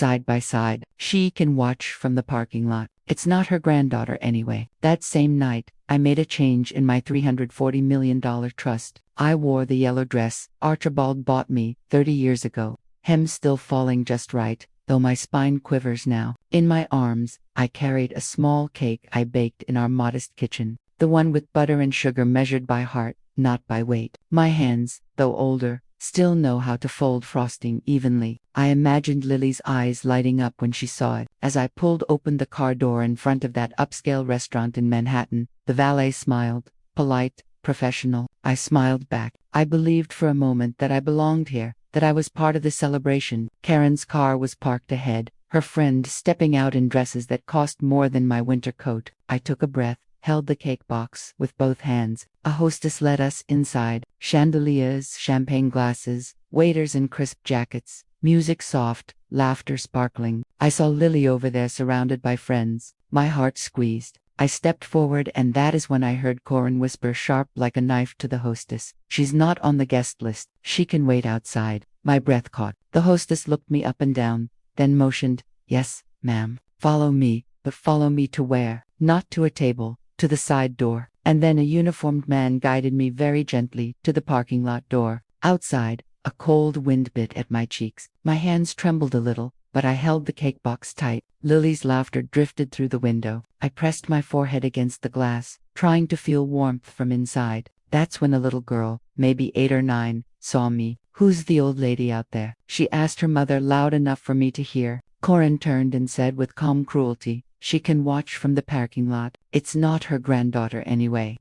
side by side. She can watch from the parking lot. It's not her granddaughter anyway. That same night, I made a change in my $340 million trust. I wore the yellow dress Archibald bought me 30 years ago. Hem still falling just right, though my spine quivers now. In my arms, I carried a small cake I baked in our modest kitchen. The one with butter and sugar measured by heart, not by weight. My hands, though older, still know how to fold frosting evenly. I imagined Lily's eyes lighting up when she saw it. As I pulled open the car door in front of that upscale restaurant in Manhattan, the valet smiled. Polite, professional. I smiled back. I believed for a moment that I belonged here, that I was part of the celebration. Karen's car was parked ahead, her friend stepping out in dresses that cost more than my winter coat. I took a breath, held the cake box with both hands. A hostess led us inside. Chandeliers, champagne glasses, waiters in crisp jackets, music soft, laughter sparkling. I saw Lily over there surrounded by friends. My heart squeezed. I stepped forward, and that is when I heard Corin whisper sharp like a knife to the hostess. She's not on the guest list. She can wait outside. My breath caught. The hostess looked me up and down, then motioned, "Yes, ma'am. Follow me, but follow me to where? Not to a table, to the side door." And then a uniformed man guided me very gently to the parking lot door. Outside, a cold wind bit at my cheeks. My hands trembled a little, but I held the cake box tight. Lily's laughter drifted through the window. I pressed my forehead against the glass, trying to feel warmth from inside. That's when a little girl, maybe 8 or 9, saw me. "Who's the old lady out there?" she asked her mother loud enough for me to hear. Corin turned and said with calm cruelty, "She can watch from the parking lot. It's not her granddaughter anyway."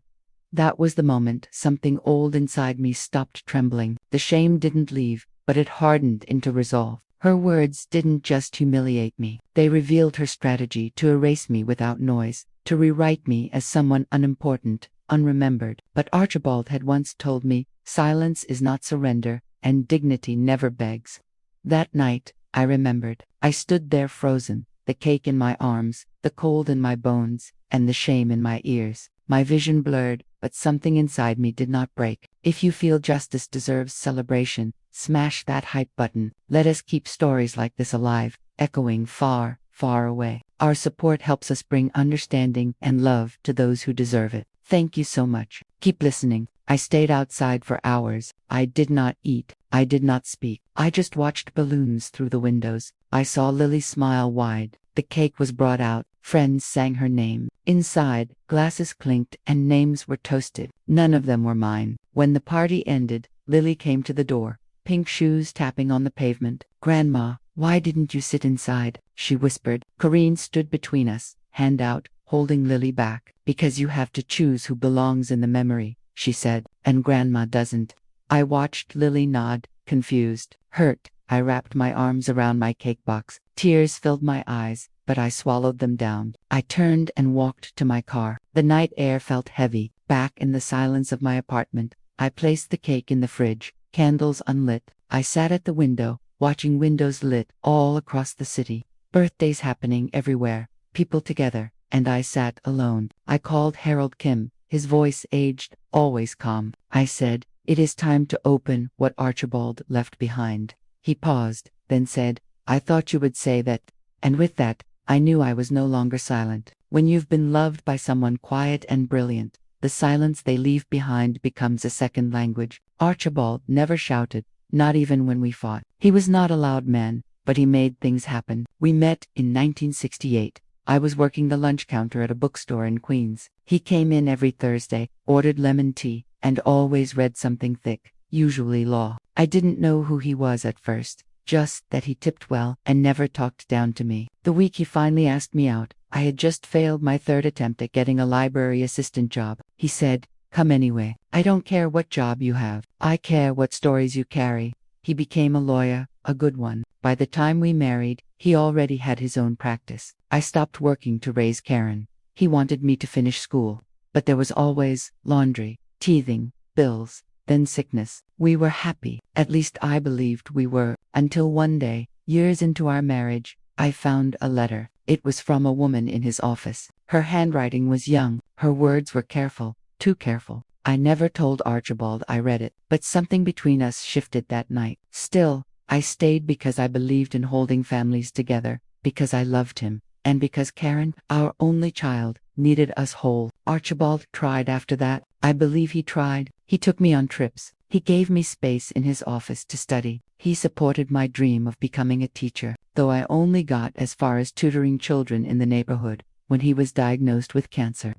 That was the moment something old inside me stopped trembling. The shame didn't leave, but it hardened into resolve. Her words didn't just humiliate me. They revealed her strategy to erase me without noise, to rewrite me as someone unimportant, unremembered. But Archibald had once told me, silence is not surrender, and dignity never begs. That night, I remembered. I stood there frozen, the cake in my arms, the cold in my bones, and the shame in my ears. My vision blurred, but something inside me did not break. If you feel justice deserves celebration, smash that hype button. Let us keep stories like this alive, echoing far, far away. Our support helps us bring understanding and love to those who deserve it. Thank you so much. Keep listening. I stayed outside for hours. I did not eat. I did not speak. I just watched balloons through the windows. I saw Lily smile wide. The cake was brought out. Friends sang her name. Inside, glasses clinked and names were toasted. None of them were mine. When the party ended, Lily came to the door, pink shoes tapping on the pavement. "Grandma, why didn't you sit inside?" she whispered. Corinne stood between us, hand out, holding Lily back. "Because you have to choose who belongs in the memory," she said, "and Grandma doesn't." I watched Lily nod, confused, hurt. I wrapped my arms around my cake box. Tears filled my eyes, but I swallowed them down. I turned and walked to my car. The night air felt heavy. Back in the silence of my apartment, I placed the cake in the fridge, candles unlit. I sat at the window, watching windows lit all across the city. Birthdays happening everywhere, people together, and I sat alone. I called Harold Kim, his voice aged, always calm. I said, "It is time to open what Archibald left behind." He paused, then said, "I thought you would say that." And with that, I knew I was no longer silent. When you've been loved by someone quiet and brilliant, the silence they leave behind becomes a second language. Archibald never shouted, not even when we fought. He was not a loud man, but he made things happen. We met in 1968. I was working the lunch counter at a bookstore in Queens. He came in every Thursday, ordered lemon tea, and always read something thick, usually law. I didn't know who he was at first, just that he tipped well and never talked down to me. The week he finally asked me out, I had just failed my 3rd attempt at getting a library assistant job. He said, "Come anyway. I don't care what job you have. I care what stories you carry." He became a lawyer, a good one. By the time we married, he already had his own practice. I stopped working to raise Karen. He wanted me to finish school. But there was always laundry, teething, bills, then sickness. We were happy. At least I believed we were, until one day, years into our marriage, I found a letter. It was from a woman in his office. Her handwriting was young. Her words were careful, too careful. I never told Archibald I read it, but something between us shifted that night. Still, I stayed because I believed in holding families together, because I loved him, and because Karen, our only child, needed us whole. Archibald tried after that. I believe he tried. He took me on trips. He gave me space in his office to study. He supported my dream of becoming a teacher, though I only got as far as tutoring children in the neighborhood when he was diagnosed with cancer.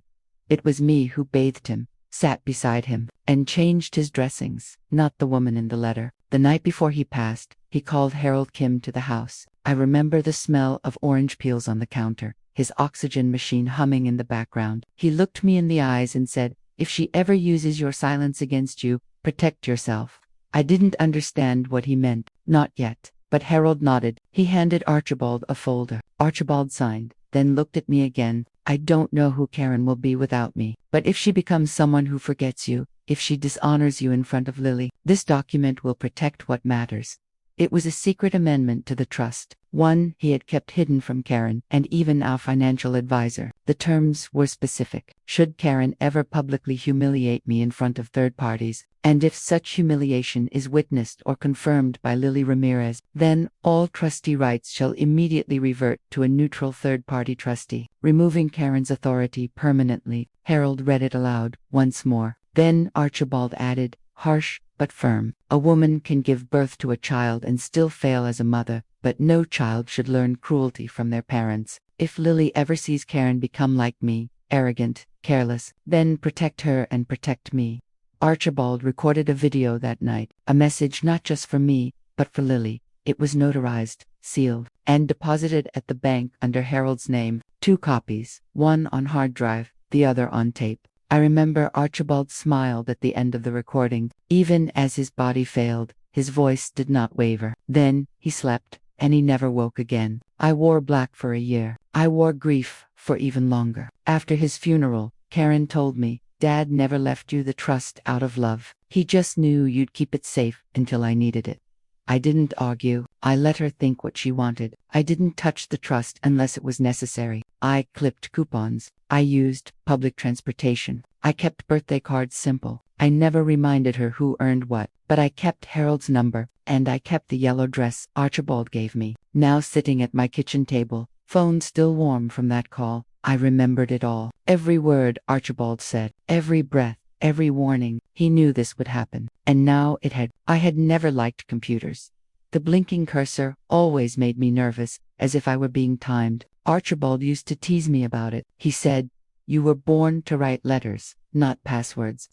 It was me who bathed him, sat beside him, and changed his dressings, not the woman in the letter. The night before he passed, he called Harold Kim to the house. I remember the smell of orange peels on the counter, his oxygen machine humming in the background. He looked me in the eyes and said, "If she ever uses your silence against you, protect yourself." I didn't understand what he meant, not yet, but Harold nodded. He handed Archibald a folder. Archibald signed, then looked at me again. "I don't know who Karen will be without me, but if she becomes someone who forgets you, if she dishonors you in front of Lily, this document will protect what matters." It was a secret amendment to the trust, one he had kept hidden from Karen and even our financial advisor. The terms were specific. Should Karen ever publicly humiliate me in front of third parties, and if such humiliation is witnessed or confirmed by Lily Ramirez, then all trustee rights shall immediately revert to a neutral third-party trustee, removing Karen's authority permanently. Harold read it aloud once more. Then Archibald added, harsh but firm, "A woman can give birth to a child and still fail as a mother, but no child should learn cruelty from their parents. If Lily ever sees Karen become like me, arrogant, careless, then protect her and protect me." Archibald recorded a video that night, a message not just for me, but for Lily. It was notarized, sealed, and deposited at the bank under Harold's name, 2 copies, one on hard drive, the other on tape. I remember Archibald smiled at the end of the recording. Even as his body failed, his voice did not waver. Then he slept, and he never woke again. I wore black for a year. I wore grief for even longer. After his funeral, Karen told me, "Dad never left you the trust out of love. He just knew you'd keep it safe until I needed it." I didn't argue. I let her think what she wanted. I didn't touch the trust unless it was necessary. I clipped coupons. I used public transportation. I kept birthday cards simple. I never reminded her who earned what, but I kept Harold's number, and I kept the yellow dress Archibald gave me. Now sitting at my kitchen table, phone still warm from that call, I remembered it all. Every word Archibald said, every breath, every warning. He knew this would happen. And now it had. I had never liked computers. The blinking cursor always made me nervous, as if I were being timed. Archibald used to tease me about it. He said, "You were born to write letters, not passwords."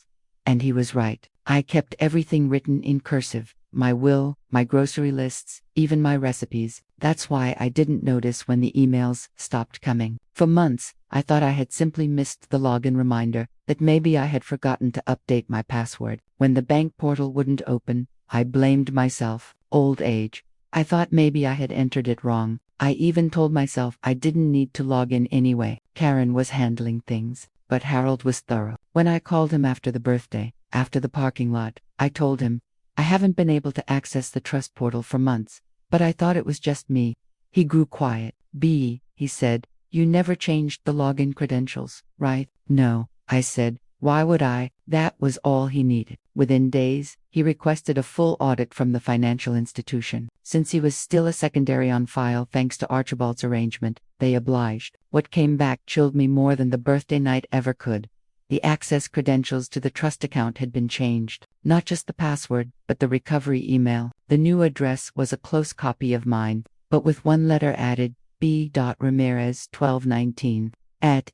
And he was right. I kept everything written in cursive. My will, my grocery lists, even my recipes. That's why I didn't notice when the emails stopped coming. For months, I thought I had simply missed the login reminder, that maybe I had forgotten to update my password. When the bank portal wouldn't open, I blamed myself. Old age. I thought maybe I had entered it wrong. I even told myself I didn't need to log in anyway. Karen was handling things, but Harold was thorough. When I called him after the birthday, after the parking lot, I told him, "I haven't been able to access the trust portal for months, but I thought it was just me." He grew quiet. "B," he said, "you never changed the login credentials, right?" "No," I said. "Why would I?" That was all he needed. Within days, he requested a full audit from the financial institution. Since he was still a secondary on file thanks to Archibald's arrangement, they obliged. What came back chilled me more than the birthday night ever could. The access credentials to the trust account had been changed. Not just the password, but the recovery email. The new address was a close copy of mine, but with one letter added, B.Ramirez 1219.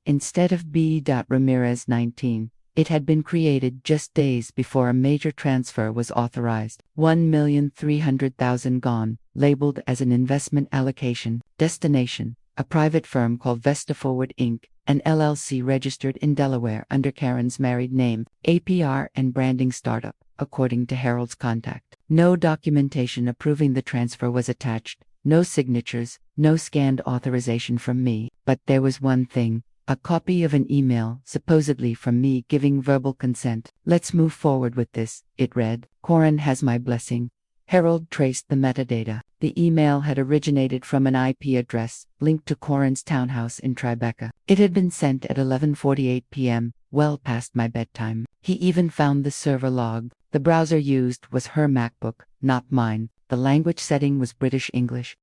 Instead of B.Ramirez 19. It had been created just days before a major transfer was authorized. 1,300,000 gone, labeled as an investment allocation. Destination, a private firm called Vesta Forward Inc., an LLC registered in Delaware under Karen's married name, APR and branding startup, according to Harold's contact. No documentation approving the transfer was attached, no signatures, no scanned authorization from me. But there was one thing. A copy of an email, supposedly from me giving verbal consent. "Let's move forward with this," it read. "Corin has my blessing." Harold traced the metadata. The email had originated from an IP address linked to Corin's townhouse in Tribeca. It had been sent at 11:48 p.m., well past my bedtime. He even found the server log. The browser used was her MacBook, not mine. The language setting was British English.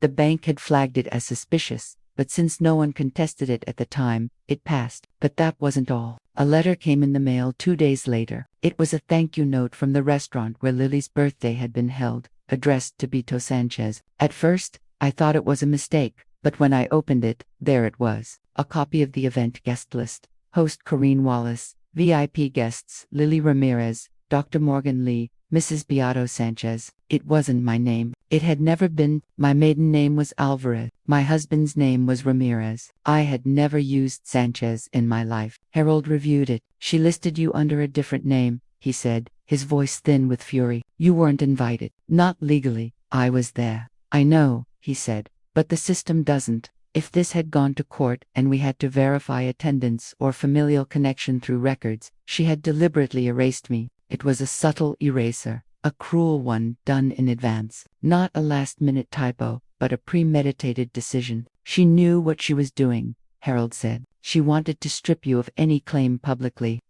The bank had flagged it as suspicious, but since no one contested it at the time, it passed. But that wasn't all. A letter came in the mail 2 days later. It was a thank you note from the restaurant where Lily's birthday had been held, addressed to Beto Sanchez. At first, I thought it was a mistake, but when I opened it, there it was. A copy of the event guest list. Host Corinne Wallace, VIP guests Lily Ramirez, Dr. Morgan Lee, Mrs. Beato Sanchez. It wasn't my name. It had never been. My maiden name was Alvarez. My husband's name was Ramirez. I had never used Sanchez in my life. Harold reviewed it. She listed you under a different name, he said, his voice thin with fury. You weren't invited. Not legally. I was there. I know, he said, but the system doesn't. If this had gone to court and we had to verify attendance or familial connection through records, she had deliberately erased me. It was a subtle eraser, a cruel one done in advance. Not a last-minute typo, but a premeditated decision. She knew what she was doing, Harold said. She wanted to strip you of any claim publicly.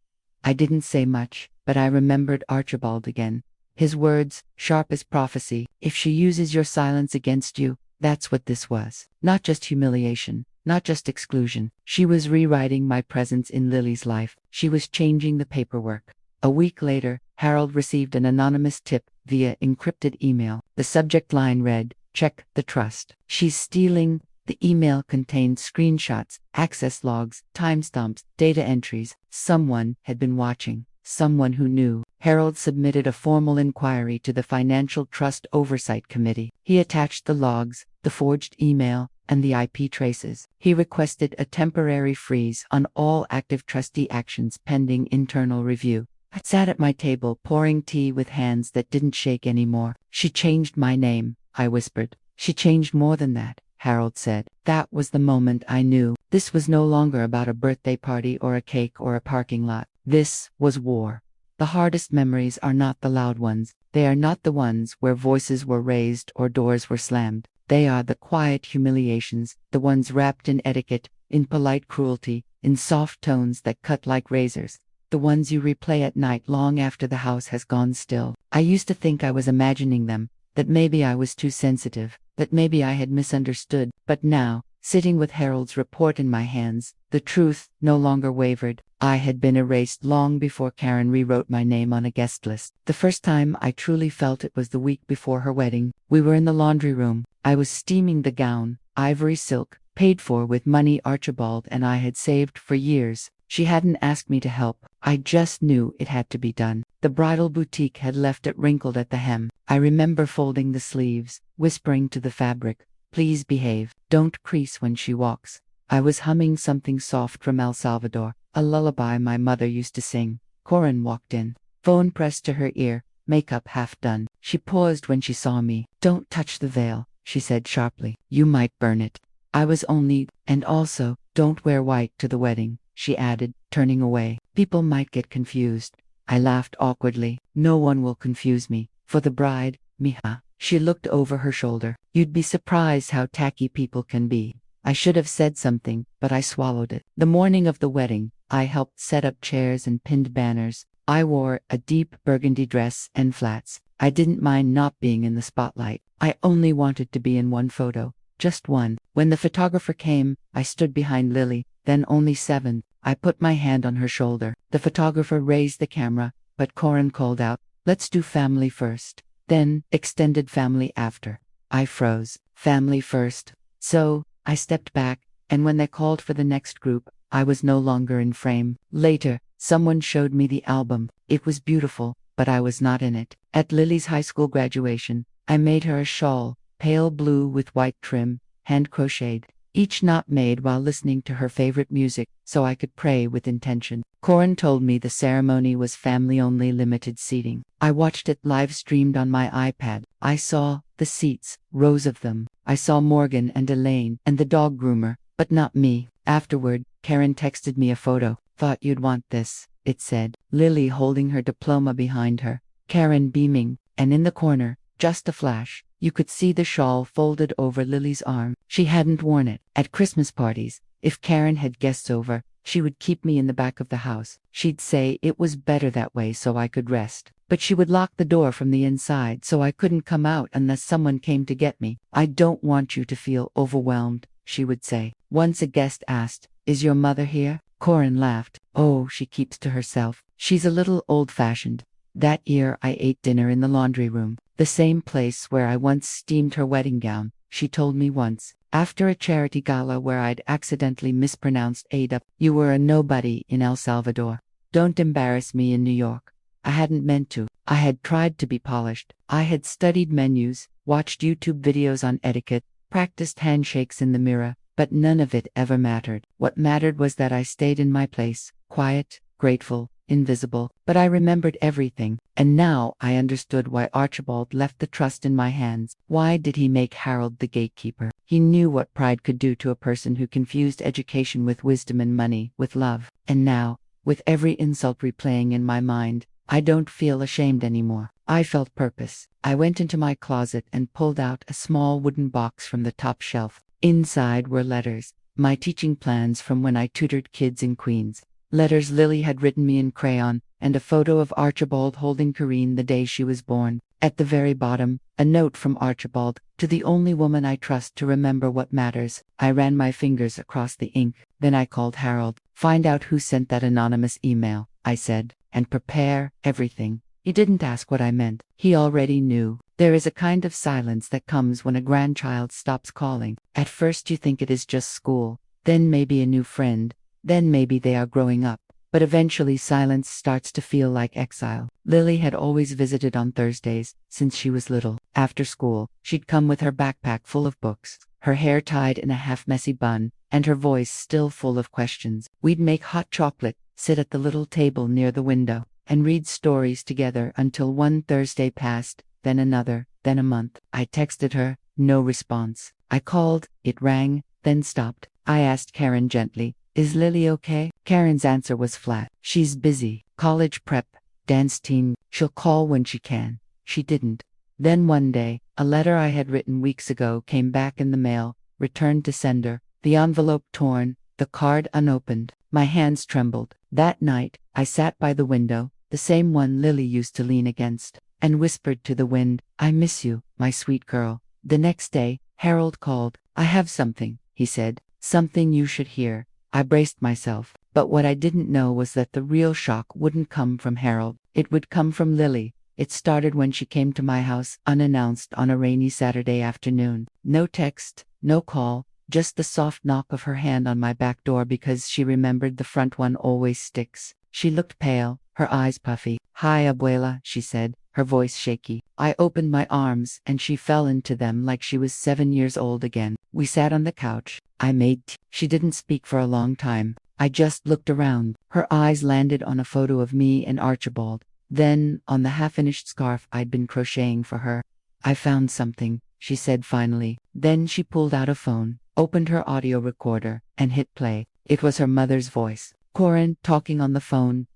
I didn't say much, but I remembered Archibald again. His words, sharp as prophecy. If she uses your silence against you, that's what this was. Not just humiliation, not just exclusion. She was rewriting my presence in Lily's life. She was changing the paperwork. A week later, Harold received an anonymous tip via encrypted email. The subject line read, "Check the trust." She's stealing. The email contained screenshots, access logs, timestamps, data entries. Someone had been watching. Someone who knew. Harold submitted a formal inquiry to the Financial Trust Oversight Committee. He attached the logs, the forged email, and the IP traces. He requested a temporary freeze on all active trustee actions pending internal review. I sat at my table pouring tea with hands that didn't shake anymore. She changed my name, I whispered. She changed more than that, Harold said. That was the moment I knew. This was no longer about a birthday party or a cake or a parking lot. This was war. The hardest memories are not the loud ones. They are not the ones where voices were raised or doors were slammed. They are the quiet humiliations, the ones wrapped in etiquette, in polite cruelty, in soft tones that cut like razors. The ones you replay at night long after the house has gone still. I used to think I was imagining them, that maybe I was too sensitive, that maybe I had misunderstood, but now, sitting with Harold's report in my hands, the truth no longer wavered. I had been erased long before Karen rewrote my name on a guest list. The first time I truly felt it was the week before her wedding. We were in the laundry room. I was steaming the gown, ivory silk, paid for with money Archibald and I had saved for years. She hadn't asked me to help. I just knew it had to be done. The bridal boutique had left it wrinkled at the hem. I remember folding the sleeves, whispering to the fabric, "Please behave. Don't crease when she walks." I was humming something soft from El Salvador, a lullaby my mother used to sing. Corinne walked in, phone pressed to her ear, makeup half done. She paused when she saw me. "Don't touch the veil," she said sharply. "You might burn it." I was only, and also, "Don't wear white to the wedding," she added, turning away. "People might get confused." I laughed awkwardly. "No one will confuse me. For the bride, mija." She looked over her shoulder. "You'd be surprised how tacky people can be." I should have said something, but I swallowed it. The morning of the wedding, I helped set up chairs and pinned banners. I wore a deep burgundy dress and flats. I didn't mind not being in the spotlight. I only wanted to be in one photo. Just one. When the photographer came, I stood behind Lily, then only 7. I put my hand on her shoulder. The photographer raised the camera, but Corinne called out, "Let's do family first. Then, extended family after." I froze. Family first. So, I stepped back, and when they called for the next group, I was no longer in frame. Later, someone showed me the album. It was beautiful, but I was not in it. At Lily's high school graduation, I made her a shawl, pale blue with white trim, hand-crocheted, each knot made while listening to her favorite music, so I could pray with intention. Corinne told me the ceremony was family-only limited seating. I watched it live-streamed on my iPad. I saw the seats, rows of them. I saw Morgan and Elaine and the dog groomer, but not me. Afterward, Karen texted me a photo. "Thought you'd want this," it said. Lily holding her diploma behind her, Karen beaming, and in the corner, just a flash, you could see the shawl folded over Lily's arm. She hadn't worn it. At Christmas parties, if Karen had guests over, she would keep me in the back of the house. She'd say it was better that way so I could rest. but she would lock the door from the inside so I couldn't come out unless someone came to get me. "I don't want you to feel overwhelmed," she would say. Once a guest asked, "Is your mother here?" Corin laughed. "Oh, she keeps to herself. She's a little old-fashioned." That year I ate dinner in the laundry room, the same place where I once steamed her wedding gown. She told me once, after a charity gala where I'd accidentally mispronounced Ada, "You were a nobody in El Salvador. Don't embarrass me in New York." I hadn't meant to. I had tried to be polished. I had studied menus, watched YouTube videos on etiquette, practiced handshakes in the mirror, but none of it ever mattered. What mattered was that I stayed in my place, quiet, grateful, invisible. But I remembered everything, and now I understood why Archibald left the trust in my hands. Why did he make Harold the gatekeeper? He knew what pride could do to a person who confused education with wisdom and money with love. And now, with every insult replaying in my mind, I don't feel ashamed anymore. I felt purpose. I went into my closet and pulled out a small wooden box from the top shelf. Inside were letters, my teaching plans from when I tutored kids in Queens. Letters Lily had written me in crayon, and a photo of Archibald holding Corinne the day she was born. At the very bottom, a note from Archibald, "To the only woman I trust to remember what matters." I ran my fingers across the ink. Then I called Harold. "Find out who sent that anonymous email," I said, "and prepare everything." He didn't ask what I meant. He already knew. There is a kind of silence that comes when a grandchild stops calling. At first you think it is just school, then maybe a new friend, then maybe they are growing up. But eventually silence starts to feel like exile. Lily had always visited on Thursdays, since she was little. After school, she'd come with her backpack full of books, her hair tied in a half-messy bun, and her voice still full of questions. We'd make hot chocolate, sit at the little table near the window, and read stories together until one Thursday passed, then another, then a month. I texted her, no response. I called, it rang, then stopped. I asked Karen gently, "Is Lily okay?" Karen's answer was flat. "She's busy. College prep, dance team. She'll call when she can." She didn't. Then one day, a letter I had written weeks ago came back in the mail, returned to sender, the envelope torn, the card unopened. My hands trembled. That night, I sat by the window, the same one Lily used to lean against, and whispered to the wind, "I miss you, my sweet girl." The next day, Harold called. "I have something," he said, "something you should hear." I braced myself, but what I didn't know was that the real shock wouldn't come from Harold. It would come from Lily. It started when she came to my house unannounced on a rainy Saturday afternoon. No text, no call, just the soft knock of her hand on my back door because she remembered the front one always sticks. She looked pale, her eyes puffy. "Hi, Abuela," she said, her voice shaky. I opened my arms and she fell into them like she was 7 years old again. We sat on the couch. I made tea. She didn't speak for a long time. I just looked around. Her eyes landed on a photo of me and Archibald, then on the half-finished scarf I'd been crocheting for her. "I found something," she said finally. Then she pulled out a phone, opened her audio recorder, and hit play. It was her mother's voice. "Corin talking on the phone,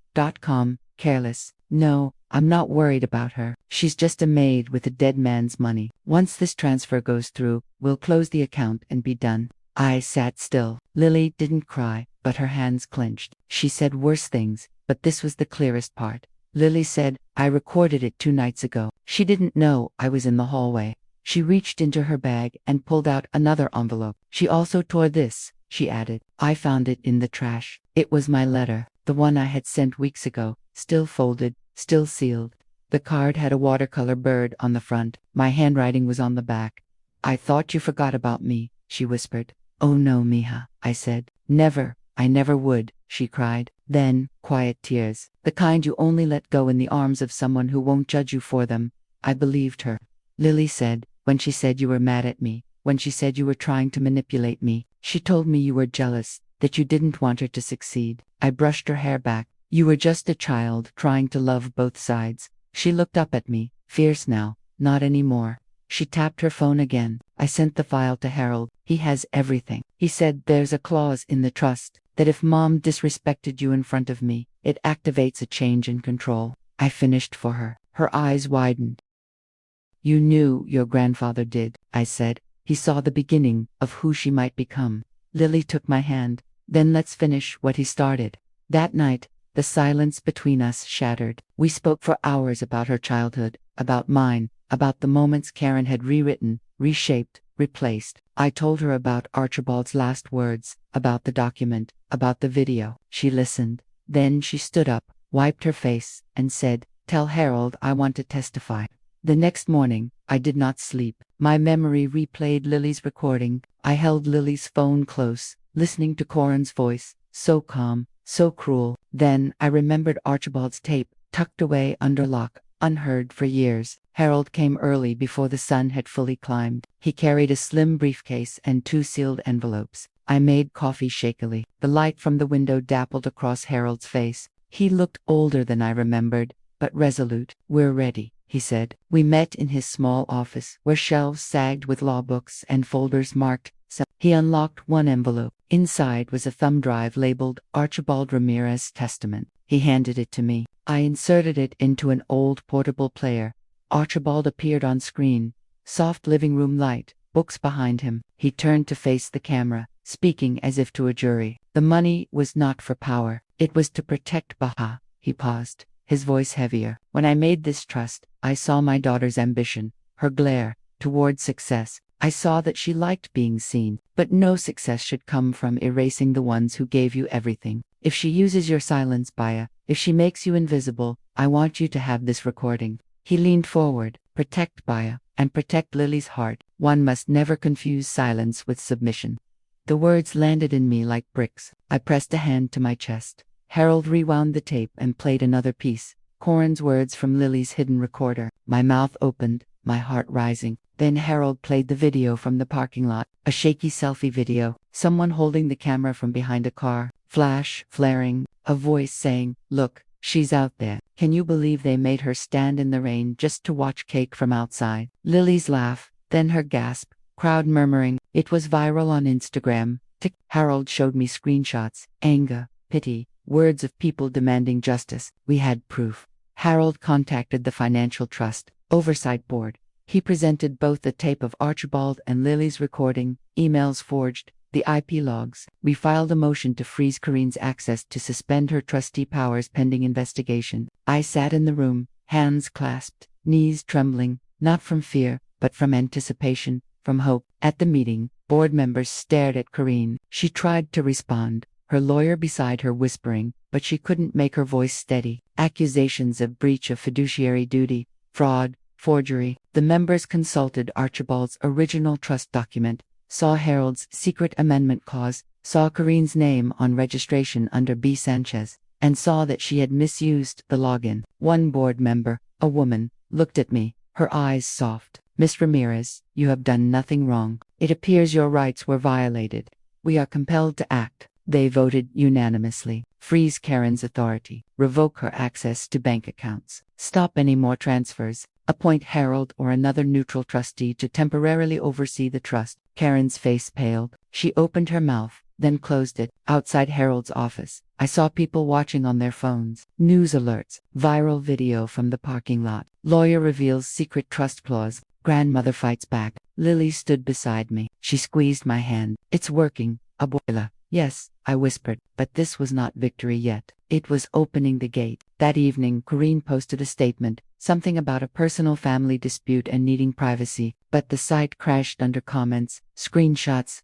.com, careless. No, I'm not worried about her. She's just a maid with a dead man's money. Once this transfer goes through, we'll close the account and be done." I sat still. Lily didn't cry, but her hands clenched. She said worse things, but this was the clearest part. Lily said, "I recorded it 2 nights ago." She didn't know I was in the hallway. She reached into her bag and pulled out another envelope. "She also tore this," she added. I found it in the trash. It was my letter, the one I had sent weeks ago, still folded, still sealed. The card had a watercolor bird on the front. My handwriting was on the back. "I thought you forgot about me," she whispered. "Oh no, mija," I said. "Never. I never would," she cried. Then, quiet tears, the kind you only let go in the arms of someone who won't judge you for them. I believed her. Lily said, when she said you were mad at me, when she said you were trying to manipulate me, she told me you were jealous, that you didn't want her to succeed. I brushed her hair back. "You were just a child trying to love both sides." She looked up at me, fierce now. "Not anymore." She tapped her phone again. I sent the file to Harold. "He has everything. He said there's a clause in the trust that if Mom disrespected you in front of me, it activates a change in control." I finished for her. Her eyes widened. "You knew your grandfather did," I said. "He saw the beginning of who she might become." Lily took my hand. "Then let's finish what he started." That night, The silence between us shattered. We spoke for hours about her childhood, about mine, about the moments Karen had rewritten, reshaped, replaced. I told her about Archibald's last words, about the document, about the video. She listened. Then she stood up, wiped her face, and said, "Tell Harold I want to testify." The next morning, I did not sleep. My memory replayed Lily's recording. I held Lily's phone close, listening to Corin's voice, so calm, so cruel. Then I remembered Archibald's tape, tucked away under lock, unheard for years. Harold came early before the sun had fully climbed. He carried a slim briefcase and 2 sealed envelopes. I made coffee shakily. The light from the window dappled across Harold's face. He looked older than I remembered, but resolute. "We're ready," he said. We met in his small office, where shelves sagged with law books and folders marked. He unlocked one envelope. Inside was a thumb drive labeled Archibald Ramirez's Testament. He handed it to me. I inserted it into an old portable player. Archibald appeared on screen. Soft living room light, books behind him. He turned to face the camera, speaking as if to a jury. "The money was not for power. It was to protect Baha." He paused, his voice heavier. "When I made this trust, I saw my daughter's ambition, her glare, toward success. I saw that she liked being seen, but no success should come from erasing the ones who gave you everything. If she uses your silence, Baya, if she makes you invisible, I want you to have this recording." He leaned forward. "Protect Baya, and protect Lily's heart. One must never confuse silence with submission." The words landed in me like bricks. I pressed a hand to my chest. Harold rewound the tape and played another piece. Corin's words from Lily's hidden recorder. My mouth opened, my heart rising. Then Harold played the video from the parking lot, a shaky selfie video, someone holding the camera from behind a car, flash, flaring, a voice saying, "Look, she's out there." Can you believe they made her stand in the rain just to watch cake from outside? Lily's laugh, then her gasp, crowd murmuring. It was viral on Instagram. Harold showed me screenshots, anger, pity, words of people demanding justice. We had proof. Harold contacted the Financial Trust Oversight Board. He presented both the tape of Archibald and Lily's recording, emails forged, the IP logs. We filed a motion to freeze Corinne's access to suspend her trustee powers pending investigation. I sat in the room, hands clasped, knees trembling, not from fear, but from anticipation, from hope. At the meeting, board members stared at Corinne. She tried to respond, her lawyer beside her whispering, but she couldn't make her voice steady. Accusations of breach of fiduciary duty, fraud, forgery. The members consulted Archibald's original trust document, saw Harold's secret amendment clause, saw Corinne's name on registration under B. Sanchez, and saw that she had misused the login. One board member, a woman, looked at me, her eyes soft. "Miss Ramirez, you have done nothing wrong. It appears your rights were violated. We are compelled to act." They voted unanimously. Freeze Karen's authority. Revoke her access to bank accounts. Stop any more transfers. Appoint Harold or another neutral trustee to temporarily oversee the trust. Karen's face paled. She opened her mouth, then closed it. Outside Harold's office, I saw people watching on their phones. News alerts. Viral video from the parking lot. Lawyer reveals secret trust clause. Grandmother fights back. Lily stood beside me. She squeezed my hand. "It's working, abuela." "Yes," I whispered, but this was not victory yet. It was opening the gate. That evening, Corinne posted a statement, something about a personal family dispute and needing privacy, but the site crashed under comments, screenshots,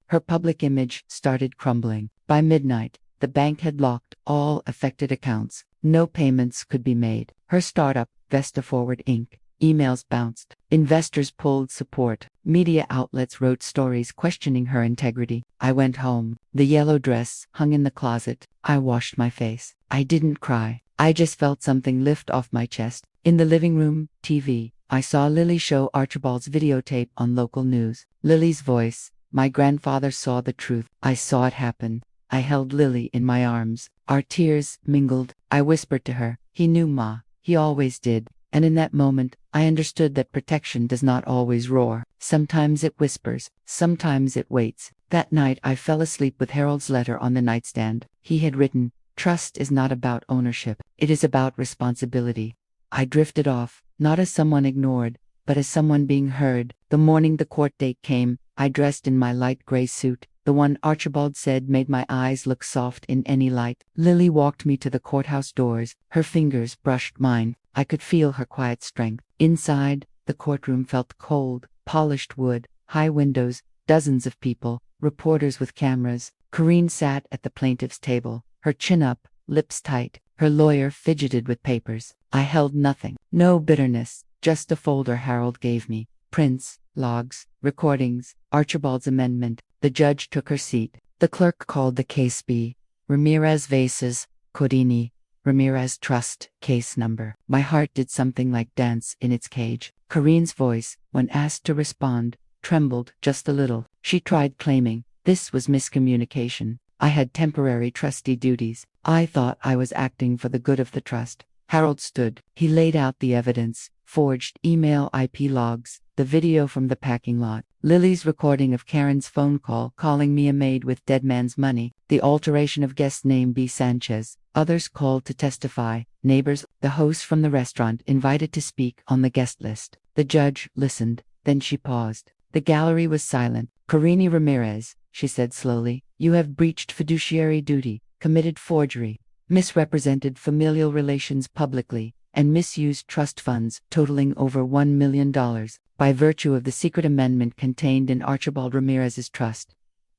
her public image started crumbling. By midnight, the bank had locked all affected accounts. No payments could be made. Her startup, Vesta Forward Inc., emails bounced. Investors pulled support. Media outlets wrote stories questioning her integrity. I went home. The yellow dress hung in the closet. I washed my face. I didn't cry. I just felt something lift off my chest. In the living room, TV, I saw Lily show Archibald's videotape on local news. Lily's voice. My grandfather saw the truth. I saw it happen. I held Lily in my arms. Our tears mingled. I whispered to her, "He knew, Ma. He always did." And in that moment, I understood that protection does not always roar. Sometimes it whispers, sometimes it waits. That night I fell asleep with Harold's letter on the nightstand. He had written, "Trust is not about ownership. It is about responsibility." I drifted off, not as someone ignored, but as someone being heard. The morning the court date came, I dressed in my light gray suit, The one Archibald said made my eyes look soft in any light. Lily walked me to the courthouse doors. Her fingers brushed mine. I could feel her quiet strength. Inside, the courtroom felt cold, polished wood, high windows, dozens of people, reporters with cameras. Corinne sat at the plaintiff's table, her chin up, lips tight. Her lawyer fidgeted with papers. I held nothing. No bitterness, just a folder Harold gave me. Prints, logs, recordings, Archibald's amendment. The judge took her seat. The clerk called the case B. Ramirez Vases, Codini, Ramirez Trust, case number. My heart did something like dance in its cage. Corinne's voice, when asked to respond, trembled just a little. She tried claiming, this was miscommunication. I had temporary trustee duties. I thought I was acting for the good of the trust. Harold stood. He laid out the evidence, forged email IP logs, the video from the packing lot, Lily's recording of Karen's phone call calling me a maid with dead man's money, the alteration of guest name B. Sanchez. Others called to testify, neighbors, the host from the restaurant invited to speak on the guest list. The judge listened, then she paused. The gallery was silent. Corinne Ramirez, she said slowly, you have breached fiduciary duty, committed forgery, misrepresented familial relations publicly, and misused trust funds totaling over $1 million by virtue of the secret amendment contained in Archibald Ramirez's trust.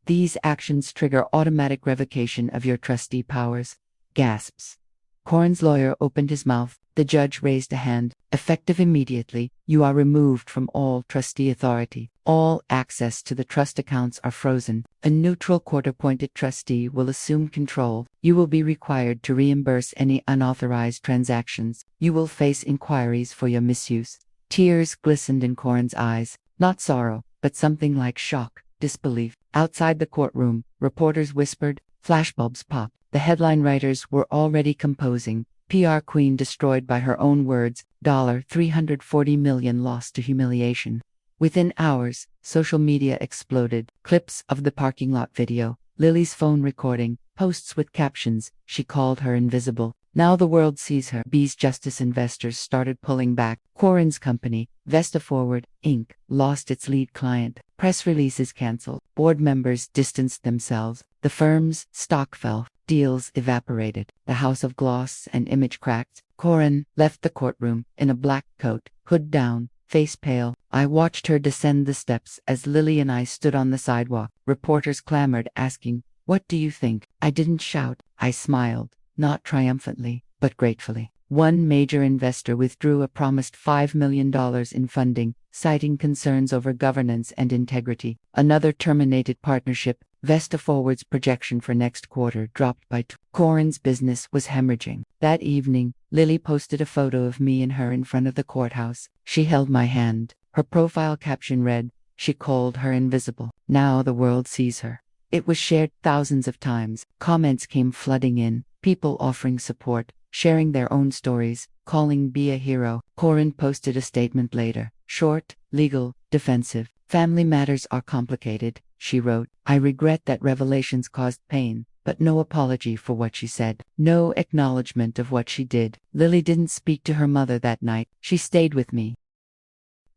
These actions trigger automatic revocation of your trustee powers. Gasps. Corinne's lawyer opened his mouth. The judge raised a hand. Effective immediately, you are removed from all trustee authority. All access to the trust accounts are frozen. A neutral court-appointed trustee will assume control. You will be required to reimburse any unauthorized transactions. You will face inquiries for your misuse. Tears glistened in Corinne's eyes. Not sorrow, but something like shock, disbelief. Outside the courtroom, reporters whispered, flashbulbs popped. The headline writers were already composing. PR queen destroyed by her own words, $340 million lost to humiliation. Within hours, social media exploded. Clips of the parking lot video, Lily's phone recording, posts with captions, she called her invisible. Now the world sees her. B's justice investors started pulling back. Corinne's company, Vesta Forward, Inc., lost its lead client. Press releases canceled. Board members distanced themselves. The firm's stock fell. Deals evaporated. The house of gloss and image cracked. Corinne left the courtroom in a black coat, hood down, face pale. I watched her descend the steps as Lily and I stood on the sidewalk. Reporters clamored, asking, what do you think? I didn't shout. I smiled, not triumphantly, but gratefully. One major investor withdrew a promised $5 million in funding, citing concerns over governance and integrity. Another terminated partnership. Vesta Forward's projection for next quarter dropped by 2. Corinne's business was hemorrhaging. That evening, Lily posted a photo of me and her in front of the courthouse. She held my hand. Her profile caption read, she called her invisible. Now the world sees her. It was shared thousands of times. Comments came flooding in, people offering support, sharing their own stories, calling B a hero. Corinne posted a statement later. Short, legal, defensive. Family matters are complicated, she wrote. I regret that revelations caused pain, but no apology for what she said. No acknowledgement of what she did. Lily didn't speak to her mother that night. She stayed with me.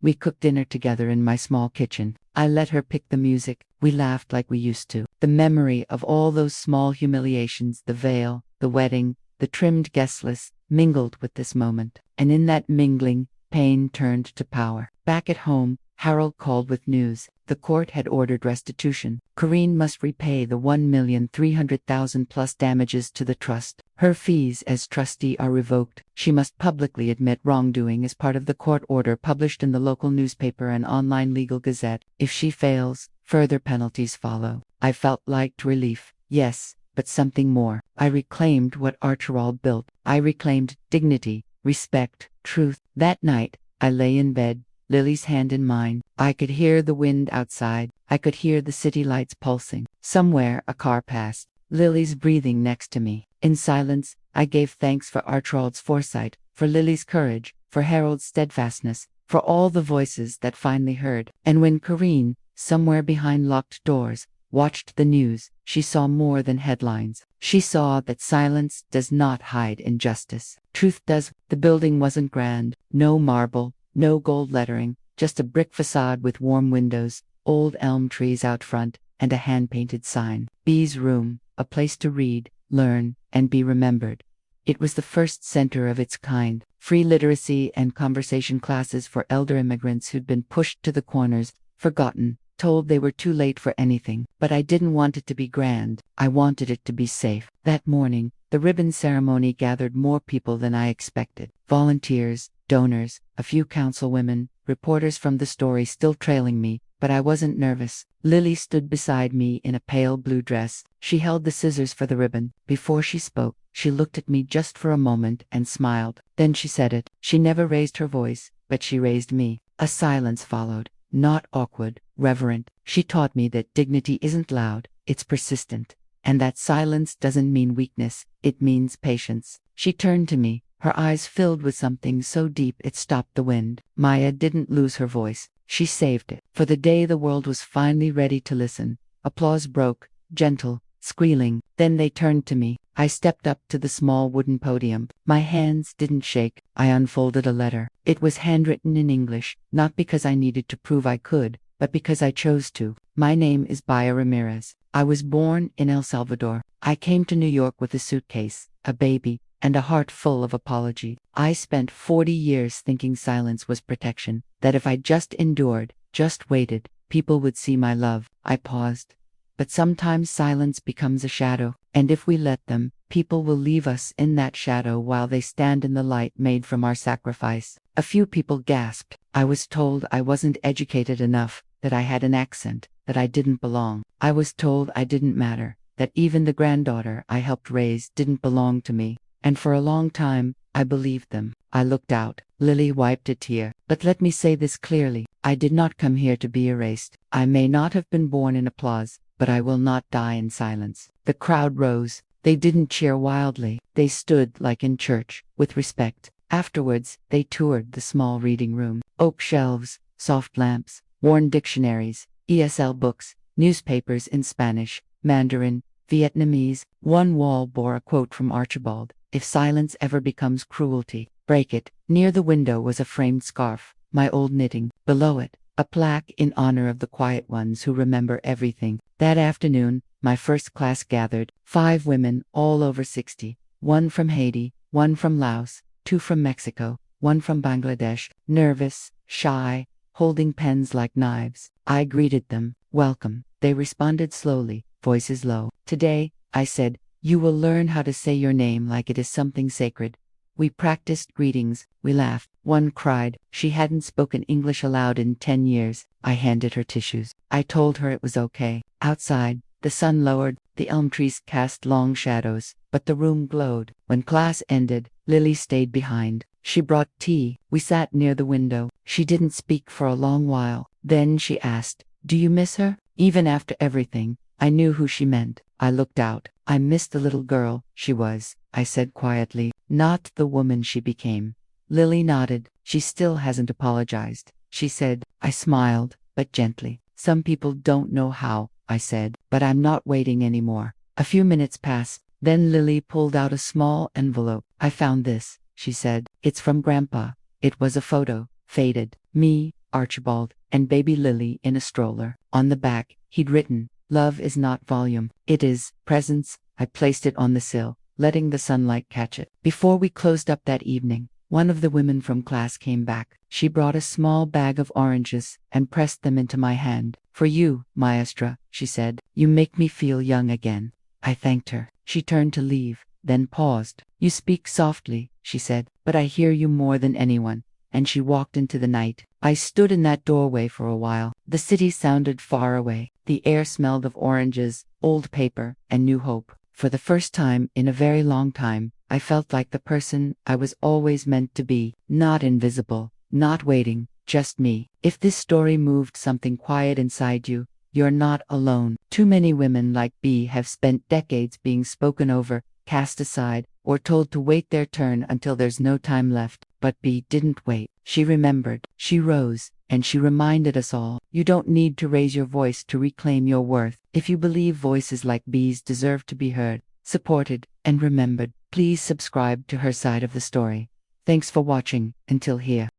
We cooked dinner together in my small kitchen. I let her pick the music. We laughed like we used to. The memory of all those small humiliations, the veil, the wedding, the trimmed guest list, mingled with this moment. And in that mingling, pain turned to power. Back at home, Harold called with news. The court had ordered restitution. Corinne must repay the $1,300,000 plus damages to the trust. Her fees as trustee are revoked. She must publicly admit wrongdoing as part of the court order published in the local newspaper and online legal gazette. If she fails, further penalties follow. I felt like relief. Yes, but something more. I reclaimed what Archibald built. I reclaimed dignity, respect, truth. That night, I lay in bed, Lily's hand in mine. I could hear the wind outside. I could hear the city lights pulsing. Somewhere a car passed. Lily's breathing next to me. In silence, I gave thanks for Archibald's foresight, for Lily's courage, for Harold's steadfastness, for all the voices that finally heard. And when Corinne, somewhere behind locked doors, watched the news, she saw more than headlines. She saw that silence does not hide injustice. Truth does. The building wasn't grand. No marble. No gold lettering, just a brick facade with warm windows, old elm trees out front, and a hand-painted sign. B's room, a place to read, learn, and be remembered. It was the first center of its kind. Free literacy and conversation classes for elder immigrants who'd been pushed to the corners, forgotten, told they were too late for anything. But I didn't want it to be grand. I wanted it to be safe. That morning, the ribbon ceremony gathered more people than I expected. Volunteers, donors, a few councilwomen, reporters from the story still trailing me, but I wasn't nervous. Lily stood beside me in a pale blue dress. She held the scissors for the ribbon. Before she spoke, she looked at me just for a moment and smiled. Then she said it. She never raised her voice, but she raised me. A silence followed. Not awkward, reverent. She taught me that dignity isn't loud, it's persistent. And that silence doesn't mean weakness, it means patience. She turned to me, her eyes filled with something so deep it stopped the wind. Maya didn't lose her voice. She saved it. For the day the world was finally ready to listen. Applause broke, gentle, squealing. Then they turned to me. I stepped up to the small wooden podium. My hands didn't shake. I unfolded a letter. It was handwritten in English, not because I needed to prove I could, but because I chose to. My name is Baya Ramirez. I was born in El Salvador. I came to New York with a suitcase, a baby, and a heart full of apology. I spent 40 years thinking silence was protection, that if I just endured, just waited, people would see my love. I paused. But sometimes silence becomes a shadow, and if we let them, people will leave us in that shadow while they stand in the light made from our sacrifice. A few people gasped. I was told I wasn't educated enough, that I had an accent, that I didn't belong. I was told I didn't matter, that even the granddaughter I helped raise didn't belong to me. And for a long time, I believed them. I looked out. Lily wiped a tear. But let me say this clearly. I did not come here to be erased. I may not have been born in applause, but I will not die in silence. The crowd rose. They didn't cheer wildly. They stood like in church, with respect. Afterwards, they toured the small reading room. Oak shelves, soft lamps, worn dictionaries, ESL books, newspapers in Spanish, Mandarin, Vietnamese. One wall bore a quote from Archibald. If silence ever becomes cruelty, break it. Near the window was a framed scarf, my old knitting. Below it, a plaque in honor of the quiet ones who remember everything. That afternoon, my first class gathered. 5 women, all over 60. 1 from Haiti, 1 from Laos, 2 from Mexico, 1 from Bangladesh. Nervous, shy, holding pens like knives. I greeted them. Welcome. They responded slowly, voices low. Today, I said, you will learn how to say your name like it is something sacred. We practiced greetings. We laughed. One cried. She hadn't spoken English aloud in 10 years. I handed her tissues. I told her it was okay. Outside, the sun lowered. The elm trees cast long shadows, but the room glowed. When class ended, Lily stayed behind. She brought tea. We sat near the window. She didn't speak for a long while. Then she asked, do you miss her? Even after everything, I knew who she meant. I looked out. I missed the little girl she was, I said quietly, not the woman she became. Lily nodded. She still hasn't apologized, she said. I smiled, but gently. Some people don't know how, I said, but I'm not waiting anymore. A few minutes passed. Then Lily pulled out a small envelope. I found this, she said. It's from Grandpa. It was a photo, faded. Me, Archibald, and baby Lily in a stroller. On the back, he'd written, love is not volume, it is presence. I placed it on the sill, letting the sunlight catch it. Before we closed up that evening, one of the women from class came back. She brought a small bag of oranges and pressed them into my hand. For you, Maestra, she said. You make me feel young again. I thanked her. She turned to leave, then paused. You speak softly, she said, but I hear you more than anyone. And she walked into the night. I stood in that doorway for a while. The city sounded far away. The air smelled of oranges, old paper, and new hope. For the first time in a very long time, I felt like the person I was always meant to be. Not invisible, not waiting, just me. If this story moved something quiet inside you, you're not alone. Too many women like B have spent decades being spoken over, cast aside, or told to wait their turn until there's no time left. But B didn't wait. She remembered. She rose, and she reminded us all, you don't need to raise your voice to reclaim your worth. If you believe voices like B's deserve to be heard, supported, and remembered, please subscribe to her side of the story. Thanks for watching. Until here.